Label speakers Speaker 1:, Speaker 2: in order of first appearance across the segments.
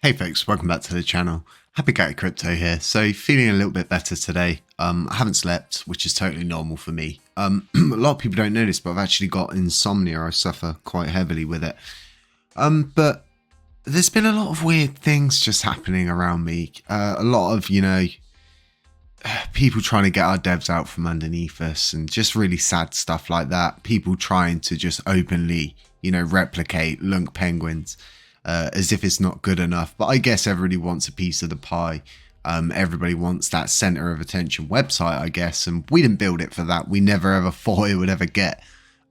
Speaker 1: Hey folks, welcome back to the channel. Happy Gary Crypto here. So feeling a little bit better today. I haven't slept, which is totally normal for me. A lot of people don't know this, but I've actually got insomnia. I suffer quite heavily with it. But there's been a lot of weird things just happening around me. A lot of, people trying to get our devs out from underneath us and just really sad stuff like that. People trying to just openly, replicate LUNCPenguins. As if it's not good enough, but I guess everybody wants a piece of the pie. Everybody wants that center of attention website, I guess, and we didn't build it for that. We never ever thought it would ever get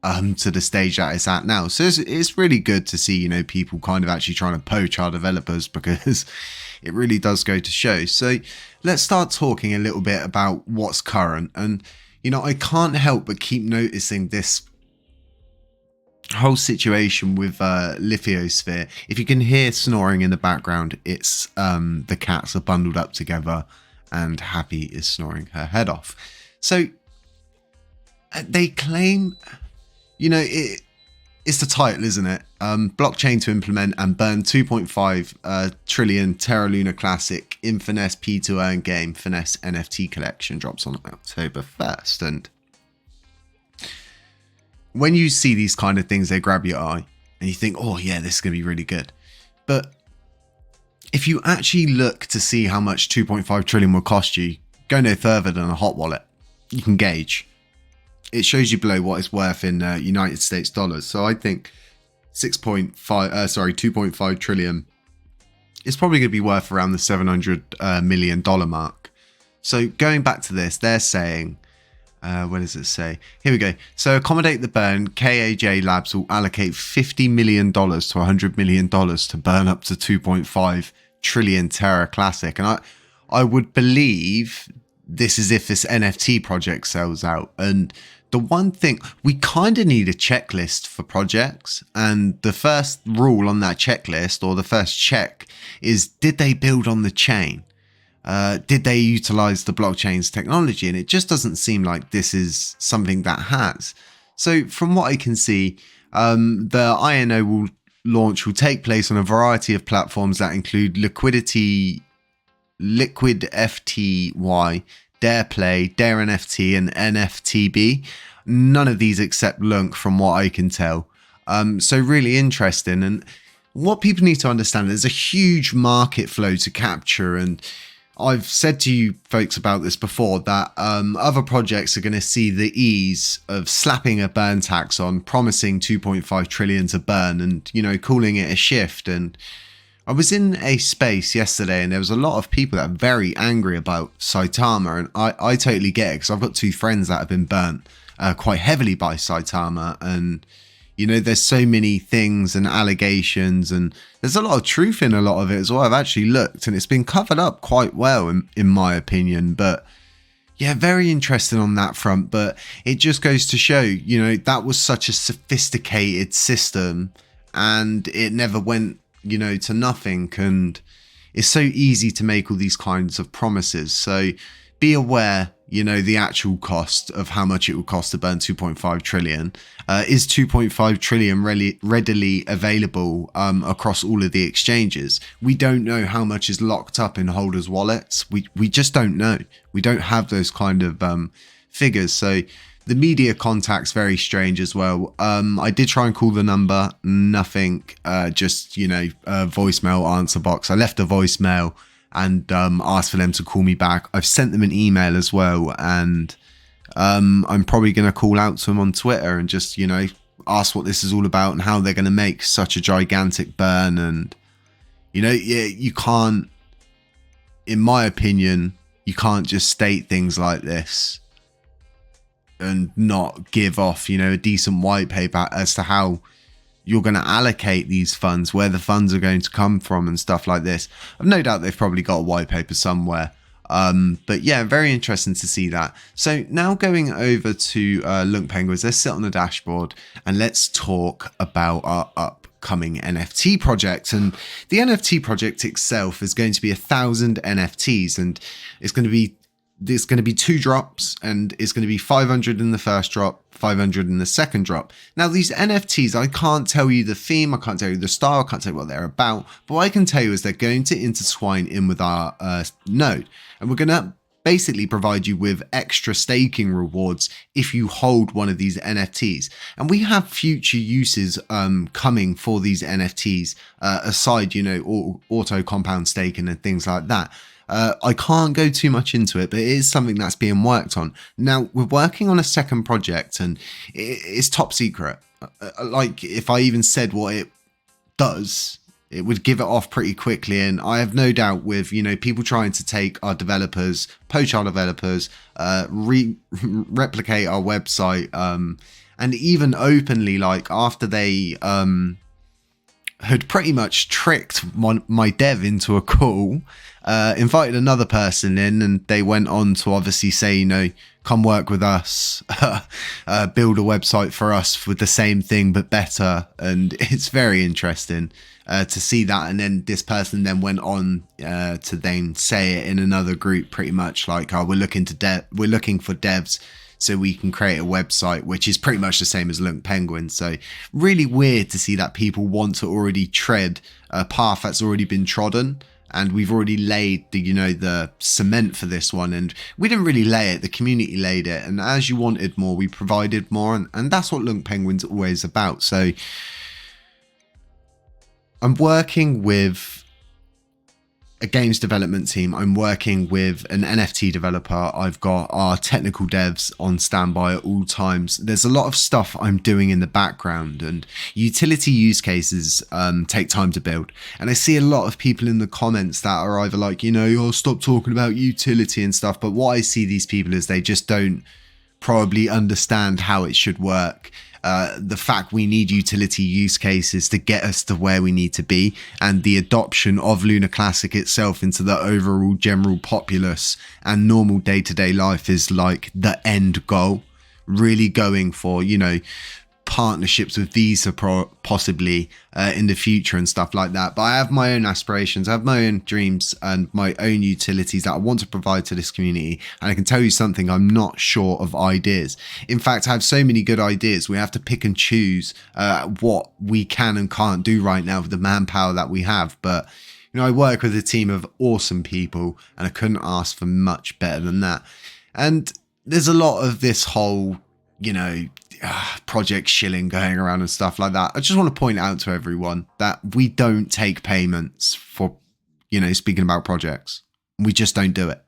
Speaker 1: to the stage that it's at now. So it's really good to see, people kind of actually trying to poach our developers, because it really does go to show. So let's start talking a little bit about what's current. And I can't help but keep noticing this whole situation with Lithosphere. If you can hear snoring in the background, it's the cats are bundled up together and Happy is snoring her head off. So they claim, it's the title, isn't it? Blockchain to implement and burn 2.5 trillion Terra LUNACLASSIC in Finesse P2 earn game Finesse NFT collection drops on October 1st. And when you see these kind of things, they grab your eye and you think, oh yeah, this is going to be really good. But if you actually look to see how much 2.5 trillion will cost you, go no further than a hot wallet. You can gauge. It shows you below what it's worth in United States dollars. So I think 2.5 trillion is probably going to be worth around the $700 million mark. So going back to this, they're saying, what does it say? Here we go. So accommodate the burn, KAJ Labs will allocate $50 million to $100 million to burn up to 2.5 trillion Terra Classic. And I would believe this is if this NFT project sells out. And the one thing, we kind of need a checklist for projects. And the first rule on that checklist, or the first check, is did they build on the chain? Did they utilize the blockchain's technology? And it just doesn't seem like this is something that has. So from what I can see, the INO launch will take place on a variety of platforms that include Liquid FTY, Dare Play, Dare NFT, and NFTB. None of these except Lunk, from what I can tell. So really interesting. And what people need to understand, there's a huge market flow to capture. And I've said to you folks about this before, that other projects are going to see the ease of slapping a burn tax on, promising 2.5 trillion to burn and, calling it a shift. And I was in a space yesterday and there was a lot of people that are very angry about Saitama. And I totally get it, because I've got two friends that have been burnt quite heavily by Saitama. And there's so many things and allegations, and there's a lot of truth in a lot of it as well. I've actually looked and it's been covered up quite well in my opinion. But yeah, very interesting on that front. But it just goes to show, that was such a sophisticated system and it never went, to nothing. And it's so easy to make all these kinds of promises. So be aware, the actual cost of how much it will cost to burn 2.5 trillion. Is 2.5 trillion readily available across all of the exchanges? We don't know how much is locked up in holders' wallets. We just don't know. We don't have those kind of figures. So the media contact's very strange as well. I did try and call the number, nothing. Just voicemail answer box. I left a voicemail and asked for them to call me back. I've sent them an email as well, and I'm probably going to call out to them on Twitter and just, ask what this is all about and how they're going to make such a gigantic burn. And, you can't, in my opinion, you can't just state things like this and not give off, a decent white paper as to how you're going to allocate these funds, where the funds are going to come from and stuff like this. I've no doubt they've probably got a white paper somewhere. But yeah, very interesting to see that. So now going over to LUNCPenguins, let's sit on the dashboard and let's talk about our upcoming NFT project. And the NFT project itself is going to be 1,000 NFTs, and it's going to be there's going to be 2 drops, and it's going to be 500 in the first drop, 500 in the second drop. Now, these NFTs, I can't tell you the theme, I can't tell you the style, I can't tell you what they're about, but what I can tell you is they're going to intertwine in with our node, and we're going to basically provide you with extra staking rewards if you hold one of these NFTs. And we have future uses coming for these NFTs aside, you know, auto compound staking and things like that. I can't go too much into it, but it is something that's being worked on. Now, we're working on a second project, and it's top secret. Like, if I even said what it does, it would give it off pretty quickly. And I have no doubt with, you know, people trying to take our developers, poach our developers, replicate our website, and even openly, like, after they had pretty much tricked my dev into a call, invited another person in, and they went on to obviously say, you know, come work with us, build a website for us with the same thing but better. And it's very interesting to see that. And then this person then went on to then say it in another group, pretty much like, oh, we're looking for devs so we can create a website, which is pretty much the same as LUNCPenguin. So really weird to see that people want to already tread a path that's already been trodden. And we've already laid the, you know, the cement for this one. And we didn't really lay it, the community laid it. And as you wanted more, we provided more. And that's what LUNCPenguin's always about. So I'm working with a games development team. I'm working with an NFT developer. I've got our technical devs on standby at all times. There's a lot of stuff I'm doing in the background, and utility use cases take time to build. And I see a lot of people in the comments that are either like, you know, oh, stop talking about utility and stuff. But what I see these people is they just don't probably understand how it should work. The fact we need utility use cases to get us to where we need to be, and the adoption of LUNACLASSIC itself into the overall general populace and normal day-to-day life is like the end goal. Really going for, you know, partnerships with Visa possibly in the future and stuff like that. But I have my own aspirations, I have my own dreams and my own utilities that I want to provide to this community. And I can tell you something, I'm not short of ideas. In fact, I have so many good ideas. We have to pick and choose what we can and can't do right now with the manpower that we have. But you know, I work with a team of awesome people, and I couldn't ask for much better than that. And there's a lot of this whole, you know, project shilling going around and stuff like that. I just want to point out to everyone that we don't take payments for, you know, speaking about projects. We just don't do it.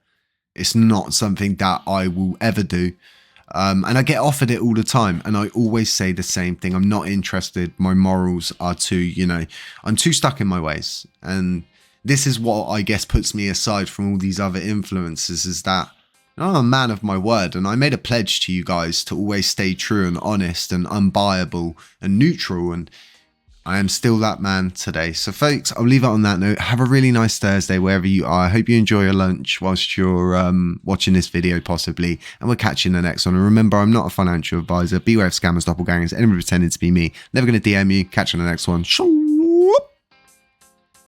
Speaker 1: It's not something that I will ever do. And I get offered it all the time, and I always say the same thing. I'm not interested. My morals are too, you know, I'm too stuck in my ways. And this is what I guess puts me aside from all these other influences, is that I'm a man of my word, and I made a pledge to you guys to always stay true and honest and unbuyable and neutral, and I am still that man today. So folks, I'll leave it on that note. Have a really nice Thursday wherever you are. I hope you enjoy your lunch whilst you're watching this video possibly, and we'll catch you in the next one. And remember, I'm not a financial advisor. Beware of scammers, doppelgangers, anyone pretending to be me. Never going to DM you. Catch you in the next one.